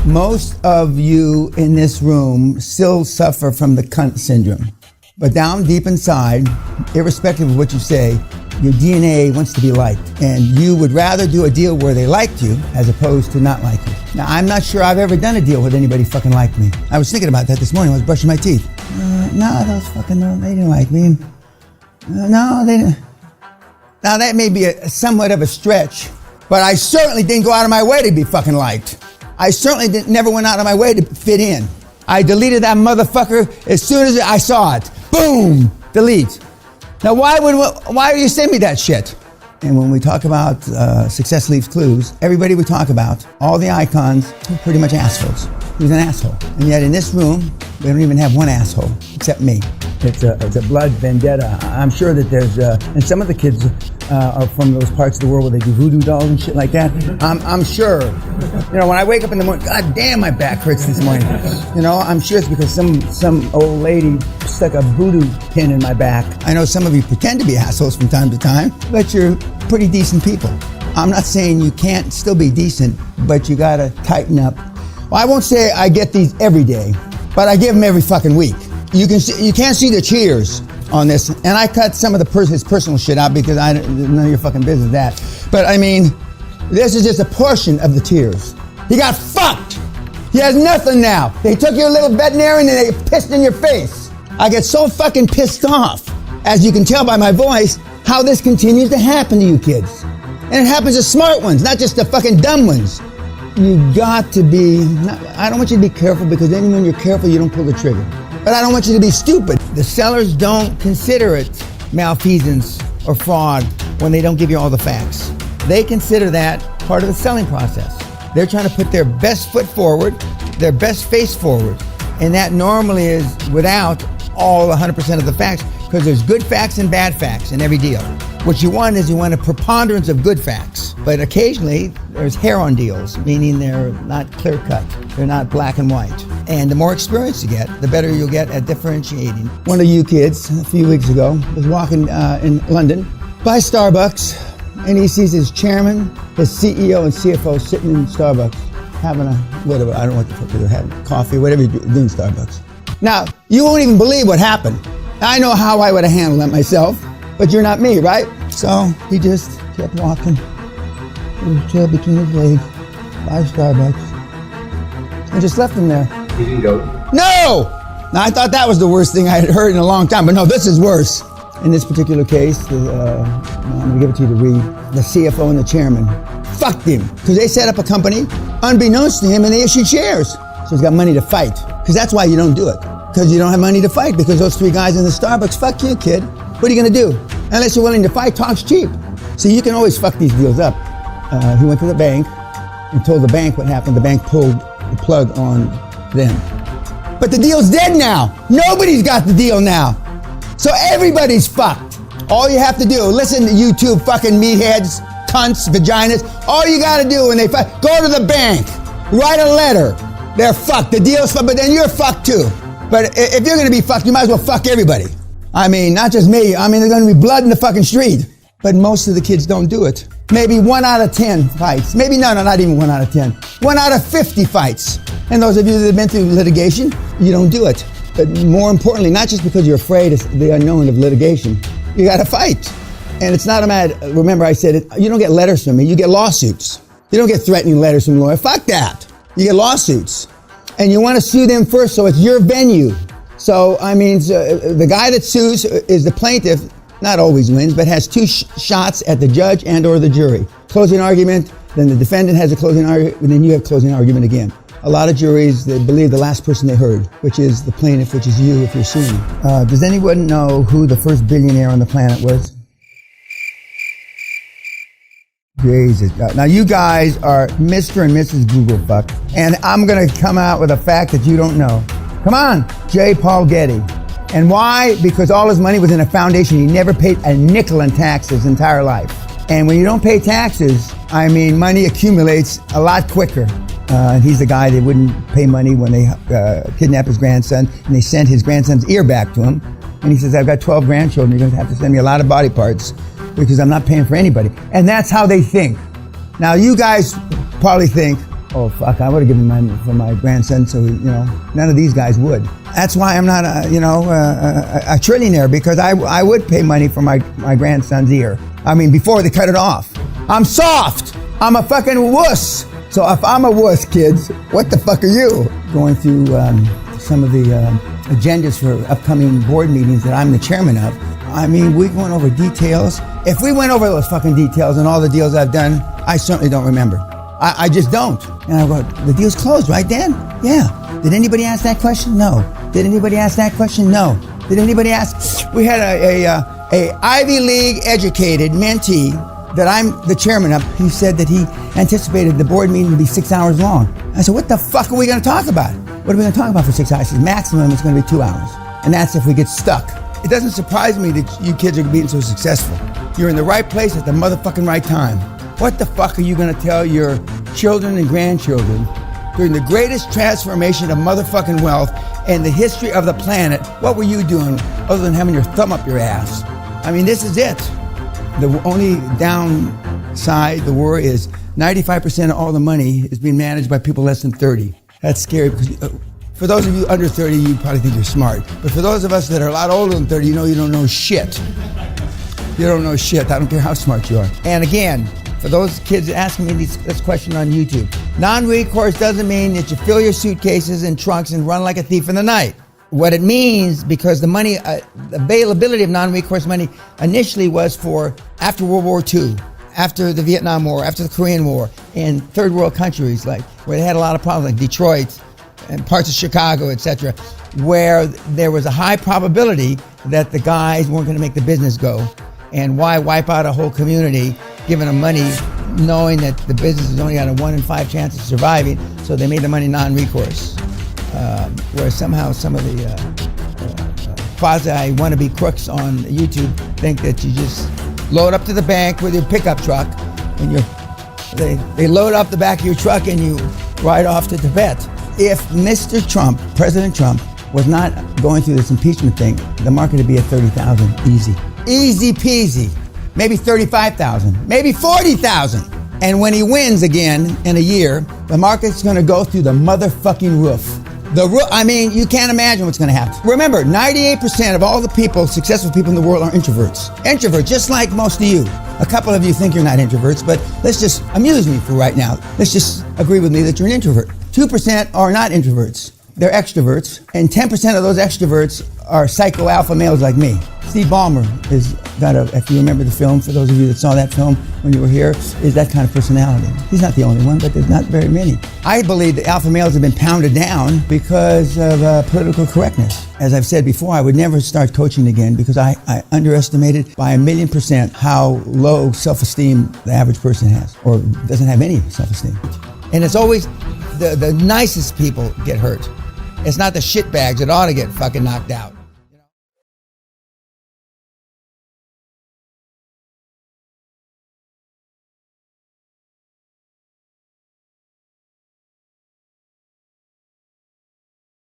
Most of you in this room still suffer from the cunt syndrome. But down deep inside, irrespective of what you say, your DNA wants to be liked. And you would rather do a deal where they liked you as opposed to not like you. Now, I'm not sure I've ever done a deal with anybody fucking like me. I was thinking about that this morning. I was brushing my teeth. No, they didn't like me. No, they didn't. Now, that may be somewhat of a stretch, but I certainly didn't go out of my way to be fucking liked. I certainly never went out of my way to fit in. I deleted that motherfucker as soon as I saw it. Boom! Delete. Now, why do you send me that shit? And when we talk about Success Leaves Clues, everybody we talk about, all the icons, are pretty much assholes. He's an asshole. And yet in this room, we don't even have one asshole, except me. It's a blood vendetta. I'm sure that there's, and some of the kids are from those parts of the world where they do voodoo dolls and shit like that. I'm sure. You know, when I wake up in the morning, God damn, my back hurts this morning. You know, I'm sure it's because some old lady stuck a voodoo pin in my back. I know some of you pretend to be assholes from time to time, but you're pretty decent people. I'm not saying you can't still be decent, but you gotta tighten up. Well, I won't say I get these every day, but I give them every fucking week. You can't see the cheers on this, and I cut some of his personal shit out because none of your fucking business that. But I mean, this is just a portion of the tears. He got fucked. He has nothing now. They took your little veterinarian and they pissed in your face. I get so fucking pissed off, as you can tell by my voice, how this continues to happen to you kids. And it happens to smart ones, not just the fucking dumb ones. You got to be, I don't want you to be careful, because then when you're careful, you don't pull the trigger. But I don't want you to be stupid. The sellers don't consider it malfeasance or fraud when they don't give you all the facts. They consider that part of the selling process. They're trying to put their best foot forward, their best face forward. And that normally is without all 100% of the facts, because there's good facts and bad facts in every deal. What you want is a preponderance of good facts. But occasionally, there's hair on deals, meaning they're not clear cut. They're not black and white. And the more experience you get, the better you'll get at differentiating. One of you kids, a few weeks ago, was walking in London by Starbucks, and he sees his chairman, his CEO, and CFO sitting in Starbucks, having whatever, I don't know what the fuck they're having, coffee, whatever you do in Starbucks. Now, you won't even believe what happened. I know how I would have handled that myself, but you're not me, right? So he just kept walking with his tail between his legs by Starbucks and just left him there. He didn't go? No! Now, I thought that was the worst thing I had heard in a long time, but no, this is worse. In this particular case, I'm going to give it to you to read. The CFO and the chairman fucked him because they set up a company unbeknownst to him, and they issued shares. So he's got money to fight, because that's why you don't do it. Because you don't have money to fight, because those three guys in the Starbucks, fuck you, kid. What are you going to do? Unless you're willing to fight, talk's cheap. So you can always fuck these deals up. He went to the bank and told the bank what happened. The bank pulled the plug on them. But the deal's dead now. Nobody's got the deal now. So everybody's fucked. All you have to do, listen to YouTube fucking meatheads, cunts, vaginas. All you got to do when they fight, go to the bank, write a letter. They're fucked. The deal's fucked, but then you're fucked too. But if you're going to be fucked, you might as well fuck everybody. I mean, not just me. I mean, there's going to be blood in the fucking street. But most of the kids don't do it. Maybe 1 out of 10 fights. Maybe, no, not even 1 out of 10. 1 out of 50 fights. And those of you that have been through litigation, you don't do it. But more importantly, not just because you're afraid of the unknown of litigation, you got to fight. And it's not a matter, remember I said it, you don't get letters from me, you get lawsuits. You don't get threatening letters from lawyers. Fuck that. You get lawsuits. And you want to sue them first, so it's your venue. So, I mean, the guy that sues is the plaintiff, not always wins, but has two shots at the judge and or the jury. Closing argument, then the defendant has a closing argument, and then you have closing argument again. A lot of juries, they believe the last person they heard, which is the plaintiff, which is you if you're suing. Does anyone know who the first billionaire on the planet was? Jesus. Now you guys are Mr. and Mrs. Google fuck, and I'm going to come out with a fact that you don't know. Come on, J. Paul Getty. And why? Because all his money was in a foundation. He never paid a nickel in tax his entire life. And when you don't pay taxes, I mean, money accumulates a lot quicker. He's the guy that wouldn't pay money when they kidnapped his grandson, and they sent his grandson's ear back to him. And he says, I've got 12 grandchildren. You're going to have to send me a lot of body parts because I'm not paying for anybody. And that's how they think. Now, you guys probably think, Oh fuck, I would have given mine for my grandson, so none of these guys would. That's why I'm not a trillionaire, because I would pay money for my grandson's ear. I mean, before they cut it off. I'm soft. I'm a fucking wuss. So if I'm a wuss, kids, what the fuck are you? Going through some of the agendas for upcoming board meetings that I'm the chairman of. I mean, we're going over details. If we went over those fucking details and all the deals I've done, I certainly don't remember. I just don't. And I wrote, the deal's closed, right, Dan? Yeah. Did anybody ask that question? No. Did anybody ask that question? No. Did anybody ask? We had a Ivy League educated mentee that I'm the chairman of. He said that he anticipated the board meeting to be 6 hours long. I said, what the fuck are we going to talk about? What are we going to talk about for 6 hours? He said, maximum it's going to be 2 hours. And that's if we get stuck. It doesn't surprise me that you kids are being so successful. You're in the right place at the motherfucking right time. What the fuck are you going to tell your children and grandchildren during the greatest transformation of motherfucking wealth in the history of the planet? What were you doing other than having your thumb up your ass? I mean, this is it. The only downside, the worry is 95% of all the money is being managed by people less than 30. That's scary because for those of you under 30, you probably think you're smart. But for those of us that are a lot older than 30, you don't know shit. You don't know shit. I don't care how smart you are. And again, for those kids asking me this question on YouTube, non-recourse doesn't mean that you fill your suitcases and trunks and run like a thief in the night. What it means, because the money, availability of non-recourse money initially was for after World War II, after the Vietnam War, after the Korean War, in third world countries like where they had a lot of problems, like Detroit and parts of Chicago, etc., where there was a high probability that the guys weren't going to make the business go. And why wipe out a whole community giving them money knowing that the business has only got a 1 in 5 chance of surviving, so they made the money non-recourse. Where somehow some of the quasi-wannabe crooks on YouTube think that you just load up to the bank with your pickup truck and they load up the back of your truck and you ride off to Tibet. If Mr. Trump, President Trump, was not going through this impeachment thing, the market would be at 30,000, easy. Easy peasy. Maybe 35,000, maybe 40,000. And when he wins again in a year, the market's gonna go through the motherfucking roof. I mean, you can't imagine what's gonna happen. Remember, 98% of all the people, successful people in the world, are introverts. Introverts, just like most of you. A couple of you think you're not introverts, but let's just amuse me for right now. Let's just agree with me that you're an introvert. 2% are not introverts. They're extroverts, and 10% of those extroverts are psycho alpha males like me. Steve Ballmer is got if you remember the film, for those of you that saw that film when you were here, is that kind of personality. He's not the only one, but there's not very many. I believe that alpha males have been pounded down because of political correctness. As I've said before, I would never start coaching again because I underestimated by 1,000,000% how low self-esteem the average person has, or doesn't have any self-esteem. And it's always the nicest people get hurt. It's not the shitbags that ought to get fucking knocked out.